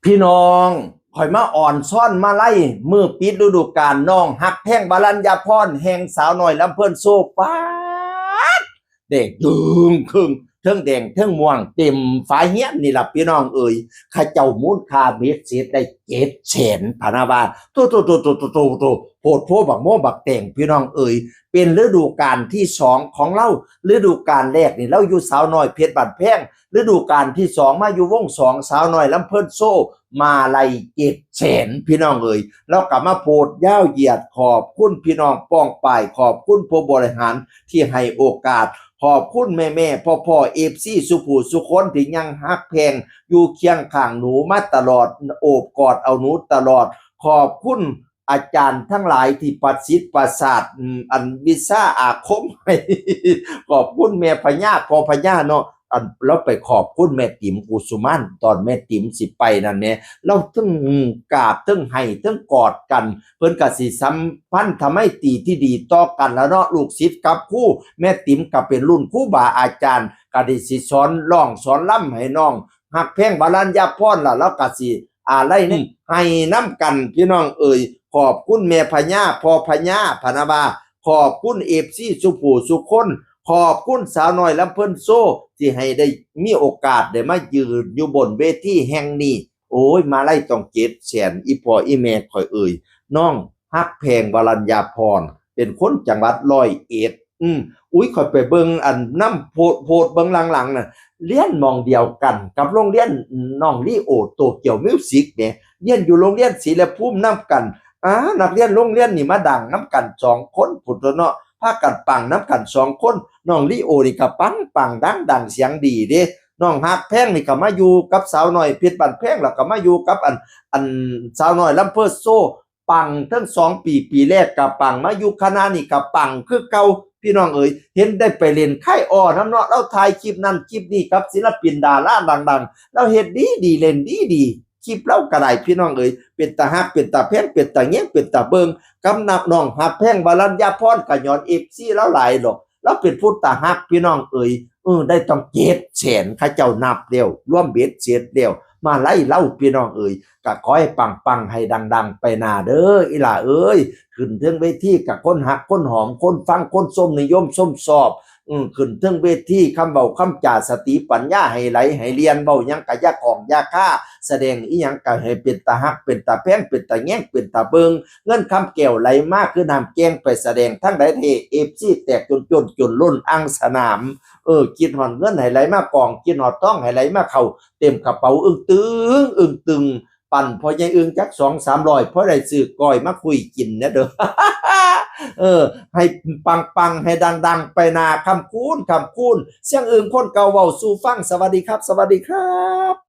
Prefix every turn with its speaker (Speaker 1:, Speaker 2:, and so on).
Speaker 1: พี่น้องข่อยมาอ่อนซ่อนมาไล่มือปิดฤดูกาลน้องฮักแท่งบาลัญญาพรแห่งสาวหน่อยลำเพิ่นโซฟ้าดเด็กดึงครึ่งเทิงแดงเทิงม่วงเต็มฝาเฮียนนี่ล่ะพี่น้องเอ่ยข้าเจ้ามูลค่าเบ็ดเสร็จได้700,000พะนาบาทโตโพดโพบักโมบักแต่งพี่น้องเอ่ยเป็นฤดูกาลที่2ของเราฤดูกาลแรกนี่เราอยู่สาวน้อยเพชรบัดแพงฤดูกาลที่2มาอยู่วง2สาวน้อยลำเพิ่นโซมาไล่700,000พี่น้องเอ่ยแล้วกลับมาโพดยาวเหยียดขอบคุณพี่น้องป้องป่ายขอบคุณผู้บริหารที่ให้โอกาสขอบคุณแม่พ่อFC สุผู้สุคนที่ยังฮักแพงอยู่เคียงข้างหนูมาตลอดโอบกอดเอาหนูตลอดขอบคุณอาจารย์ทั้งหลายที่ประสิทธิ์ประสาทอันวิชาอาคมให้ขอบคุณแม่พญาพ่อพญาเนาะอันแล้วไปขอบคุณแม่ติ๋มกุสุมันตอนแม่ติ๋มสิไปนั่นแหละเราทั้งกราบทั้งให้ทั้งกอดกันเพิ่นก็สิสัมพันธ์ทำให้ตีที่ดีต่อกันแล้วเนาะลูกศิษย์กับครูแม่ติ๋มก็เป็นรุ่นครูบาอาจารย์ก็ได้สิสอนร้องสอนร่ำให้น้องฮักแพงบาลัญญาพรล่ะแล้วก็สิอะไรนี่ให้น้ำกันพี่น้องเอ่ยขอบคุณแม่พญาพ่อพญาพนาบาขอบคุณFCสุผู้สุคนขอบคุณสาวน้อยลำเพิ่นโซที่ให้ได้มีโอกาสได้มายืนอยู่บนเวทีแห่งนี้โอ้ยมาไล่ต้อง700,000อีพ่ออีแม่ข่อยเอ่ยน้องฮักแพงวรัญญาพรเป็นคนจังหวัด101อุ้ยข่อยไปเบิ่งอันน้ำโพดเบิ่งหลังๆน่ะเรียนหม้องเดียวกันกับโรงเรียนน้องลีโอโตเกียวมิวสิกแหมเรียนอยู่โรงเรียนศรีละภูมินำกันนักเรียนโรงเรียนนี่มาดังนำกัน2คนพุ่นตัวเนาะพากันปังนำกัน2คนน้องลีโอนี่ก็ปังดังเสียงดีเด้น้องฮักแพงนี่ก็มาอยู่กับสาวน้อยเพชรบ้านแพงแล้วก็มาอยู่กับอันสาวน้อยลำเพิ่นโซปังทั้ง2 ปีแรกก็ปังมาอยู่คณะนี่ก็ปังคือเก่าพี่น้องเอ๋ยเห็นได้ไปเล่นค่ายอ้อนำเนาะเราถ่ายคลิปนั้นคลิปนี้กับศิลปินดาราดังๆเราเฮ็ดดีเล่นดีคลิปเราก็ได้พี่น้องเอ๋ยเป็นตาฮักเป็นตาแพงเป็นตาแยงเป็นตาเบิงกำนับน้องฮักแพงบาลัญญาพรก็ย้อน FC แล้วหลายดอกเราเป็นผู้ตาฮักพี่น้องเอ๋ยได้ต้อง700,000เขาเจ้านับแล้วรวมเบ็ดเสร็จแล้วมาไล่เล่าพี่น้องเอ๋ยก็ขอให้ปังให้ดังๆไปหน้าเด้ออีหล่าเอ้ยขึ้นเทิงเวทีกับคนหักคนหอมคนฟังคนส้มนิยมส้มสอบขึ้นเทิงเวทีคำเว้าคำจาสติปัญญาให้ไหลให้เรียนเว้าหยังก็อย่าของอย่าค่าแสดงอีหยังก็ให้เป็นตาฮักเป็นตาแพงเป็นตาแยงเป็นตาเบิงเงินคำแก้วไหลมากคือน้ำแกงไปแสดงทั้งใดเท FC แตกจนล้นอังสนามคิดฮอดเงินให้ไหลมากองคิดฮอดทองให้ไหลมาเข้าเต็มกระเป๋าอึ้งตึงปั่นพอใหญ่อึ้งจัก2-300พอได้ซื้อก้อยมาคุยกินนะเด้อ ให้ปังให้ดังไปหน้าคำคูณเสียงอึ้งคนเก่าเว้าสู่ฟังสวัสดีครับ